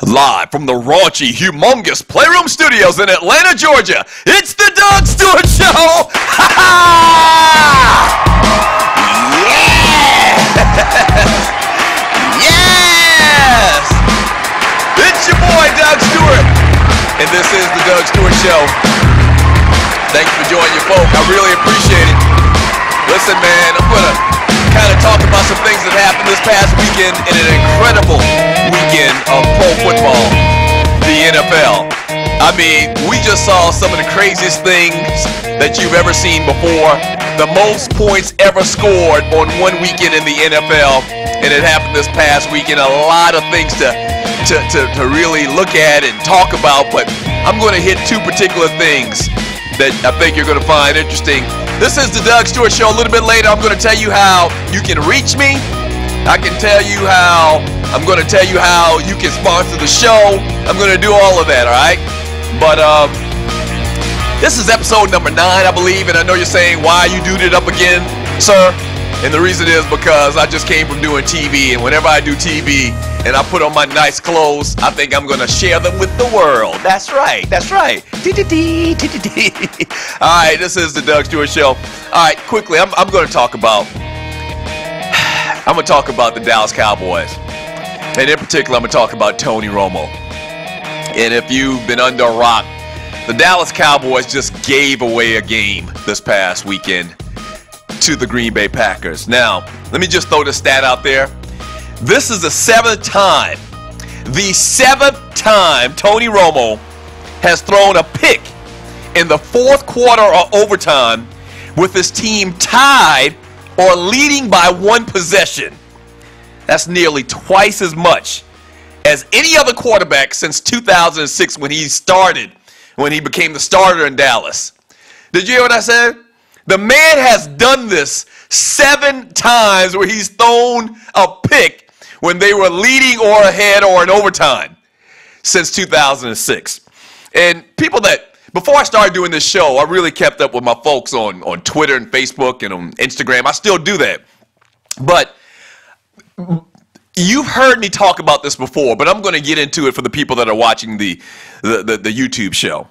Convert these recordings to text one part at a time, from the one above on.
Live from the raunchy, humongous Playroom Studios in Atlanta, Georgia, it's the Doug Stewart Show! Yeah! Yes! It's your boy, Doug Stewart, and this is the Doug Stewart Show. Thanks for joining your folk. I really appreciate it. Listen, man, I'm going to kind of talk about some things that happened this past weekend in an incredible weekend of pro football, the NFL. I mean, we just saw some of the craziest things that you've ever seen before. The most points ever scored on one weekend in the NFL, and it happened this past weekend. A lot of things to really look at and talk about, but I'm going to hit two particular things that I think you're going to find interesting. This is the Doug Stewart Show. A little bit later, I'm going to tell you how you can reach me. I'm going to tell you how you can sponsor the show. I'm going to do all of that, all right? But this is episode number 9, I believe, and I know you're saying, why you doed it up again, sir? And the reason is because I just came from doing TV, and whenever I do TV and I put on my nice clothes, I think I'm going to share them with the world. That's right. That's right. All right, this is the Doug Stewart Show. All right, quickly, I'm going to talk about the Dallas Cowboys. And in particular, I'm going to talk about Tony Romo. And if you've been under a rock, the Dallas Cowboys just gave away a game this past weekend to the Green Bay Packers. Now, let me just throw this stat out there. This is the 7th time Tony Romo has thrown a pick in the 4th quarter or overtime with his team tied or leading by 1 possession. That's nearly twice as much as any other quarterback since 2006 when he became the starter in Dallas. Did you hear what I said? The man has done this 7 times where he's thrown a pick when they were leading or ahead or in overtime since 2006. And people that, before I started doing this show, I really kept up with my folks on Twitter and Facebook and on Instagram. I still do that. But you've heard me talk about this before, but I'm going to get into it for the people that are watching the YouTube show.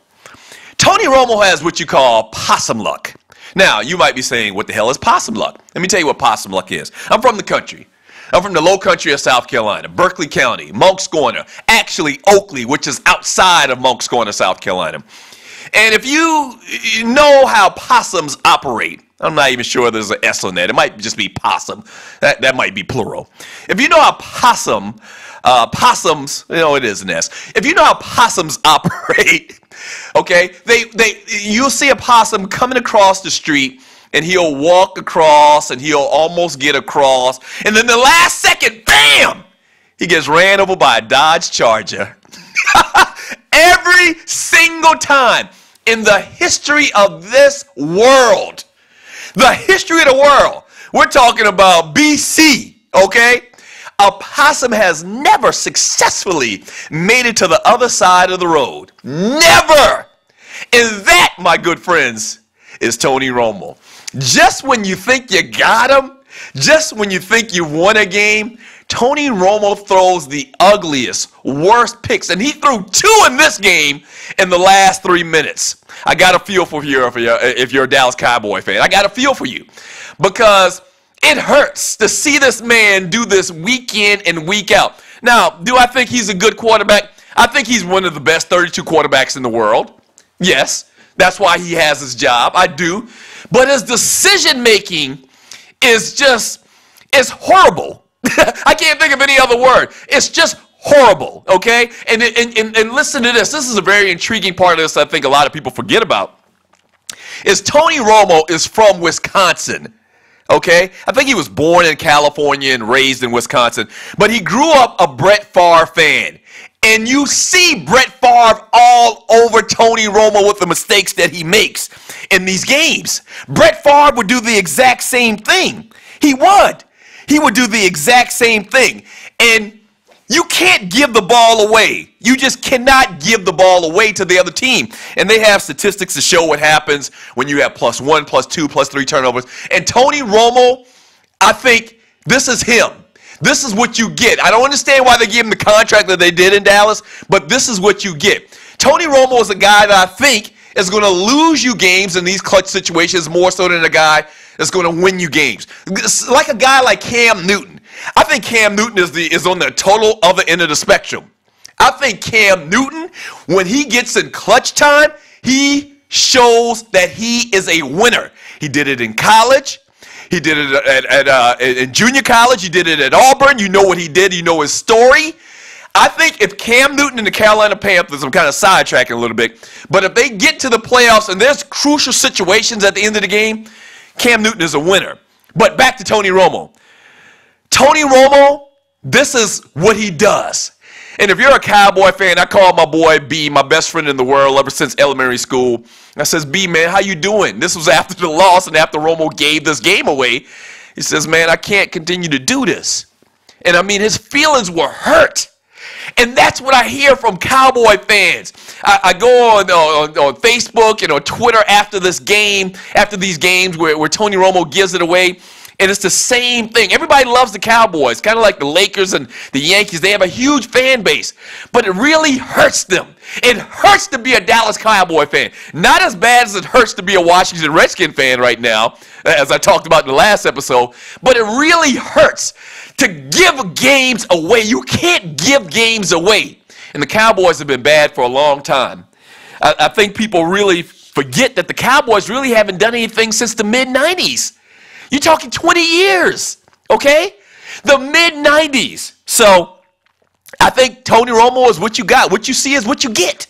Tony Romo has what you call possum luck. Now, you might be saying, what the hell is possum luck? Let me tell you what possum luck is. I'm from the country. I'm from the low country of South Carolina, Berkeley County, Moncks Corner, actually Oakley, which is outside of Moncks Corner, South Carolina. And if you know how possums operate, I'm not even sure there's an S on that. It might just be possum. That might be plural. If you know how possums, it is an S. If you know how possums operate, okay, you'll see a possum coming across the street, and he'll walk across, and he'll almost get across, and then the last second, bam, he gets ran over by a Dodge Charger. Every single time in the history of this world, we're talking about BC, okay? A possum has never successfully made it to the other side of the road. Never! And that, my good friends, is Tony Romo. Just when you think you got him, just when you think you won a game, Tony Romo throws the ugliest, worst picks, and he threw 2 in this game in the last 3 minutes. I got a feel for you if you're a Dallas Cowboy fan. I got a feel for you because it hurts to see this man do this week in and week out. Now, do I think he's a good quarterback? I think he's one of the best 32 quarterbacks in the world. Yes, that's why he has his job. I do. But his decision-making is horrible. I can't think of any other word. It's just horrible, okay? And listen to this. This is a very intriguing part of this I think a lot of people forget about. Is Tony Romo is from Wisconsin, okay? I think he was born in California and raised in Wisconsin. But he grew up a Brett Favre fan. And you see Brett Favre all over Tony Romo with the mistakes that he makes in these games. Brett Favre would do the exact same thing. He would. He would do the exact same thing. And you can't give the ball away. You just cannot give the ball away to the other team. And they have statistics to show what happens when you have +1, +2, +3 turnovers. And Tony Romo, I think this is him. This is what you get. I don't understand why they gave him the contract that they did in Dallas, but this is what you get. Tony Romo is a guy that I think is going to lose you games in these clutch situations more so than a guy that's going to win you games. It's like a guy like Cam Newton. I think Cam Newton is on the total other end of the spectrum. I think Cam Newton, when he gets in clutch time, he shows that he is a winner. He did it in college. He did it in junior college. He did it at Auburn. You know what he did. You know his story. I think if Cam Newton and the Carolina Panthers, I'm kind of sidetracking a little bit, but if they get to the playoffs and there's crucial situations at the end of the game, Cam Newton is a winner. But back to Tony Romo. Tony Romo, this is what he does. And if you're a Cowboy fan, I call my boy B, my best friend in the world ever since elementary school. I says, B, man, how you doing? This was after the loss and after Romo gave this game away. He says, man, I can't continue to do this. And I mean, his feelings were hurt. And that's what I hear from Cowboy fans. I go on Facebook and on Twitter after this game, after these games where Tony Romo gives it away. And it's the same thing. Everybody loves the Cowboys, kind of like the Lakers and the Yankees. They have a huge fan base, but it really hurts them. It hurts to be a Dallas Cowboy fan. Not as bad as it hurts to be a Washington Redskin fan right now, as I talked about in the last episode, but it really hurts to give games away. You can't give games away. And the Cowboys have been bad for a long time. I think people really forget that the Cowboys really haven't done anything since the mid-90s. You're talking 20 years, okay? The mid-90s. So I think Tony Romo is what you got. What you see is what you get.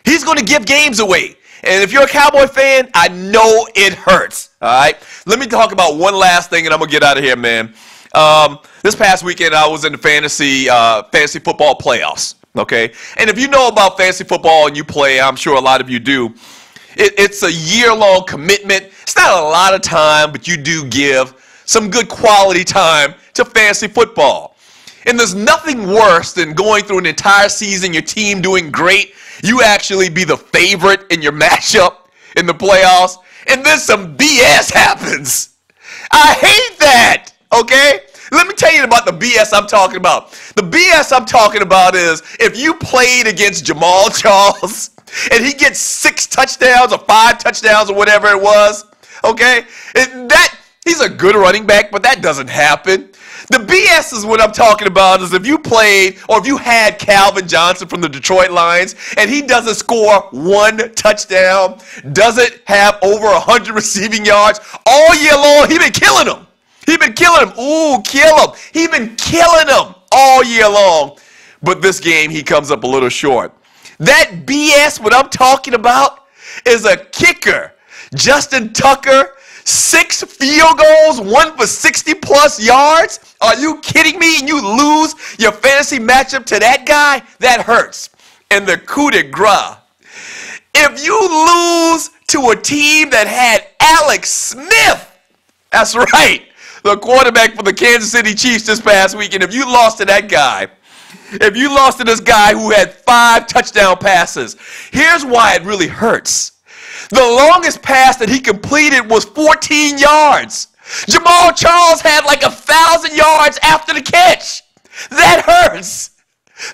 He's going to give games away. And if you're a Cowboy fan, I know it hurts, all right? Let me talk about one last thing, and I'm going to get out of here, man. This past weekend, I was in the fantasy football playoffs, okay? And if you know about fantasy football and you play, I'm sure a lot of you do, it's a year-long commitment. It's not a lot of time, but you do give some good quality time to fantasy football. And there's nothing worse than going through an entire season, your team doing great, you actually be the favorite in your matchup in the playoffs, and then some BS happens. I hate that, okay? Let me tell you about the BS I'm talking about. The BS I'm talking about is if you played against Jamal Charles and he gets 6 touchdowns or 5 touchdowns or whatever it was, okay? He's a good running back, but that doesn't happen. The BS is what I'm talking about is if you played or if you had Calvin Johnson from the Detroit Lions and he doesn't score 1 touchdown, doesn't have over 100 receiving yards, all year long, he's been killing them. He's been killing them. Ooh, kill him. He's been killing them all year long. But this game, he comes up a little short. That BS, what I'm talking about, is a kicker. Justin Tucker, 6 field goals, 1 for 60-plus yards. Are you kidding me? And you lose your fantasy matchup to that guy? That hurts. And the coup de grace. If you lose to a team that had Alex Smith, that's right, the quarterback for the Kansas City Chiefs this past week, and if you lost to that guy, if you lost to this guy who had 5 touchdown passes, here's why it really hurts. The longest pass that he completed was 14 yards. Jamal Charles had like 1,000 yards after the catch. That hurts.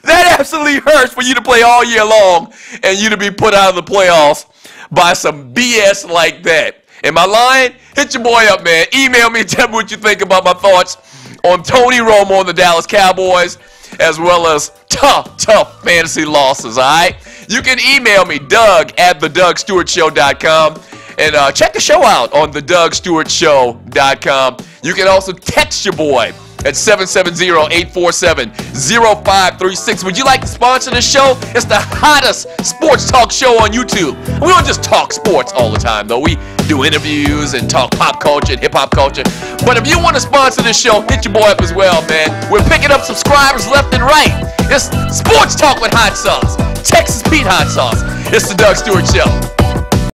That absolutely hurts for you to play all year long and you to be put out of the playoffs by some BS like that. Am I lying? Hit your boy up, man. Email me and tell me what you think about my thoughts on Tony Romo and the Dallas Cowboys, as well as tough fantasy losses, all right? You can email me, Doug@thedougstewartshow.com, and check the show out on thedougstewartshow.com. You can also text your boy at 770-847-0536. Would you like to sponsor the show? It's the hottest sports talk show on YouTube. We don't just talk sports all the time, though. We do interviews and talk pop culture and hip-hop culture. But if you want to sponsor this show, hit your boy up as well, man. We're picking up subscribers left and right. It's sports talk with hot sauce. Texas Pete hot sauce. It's the Doug Stewart Show.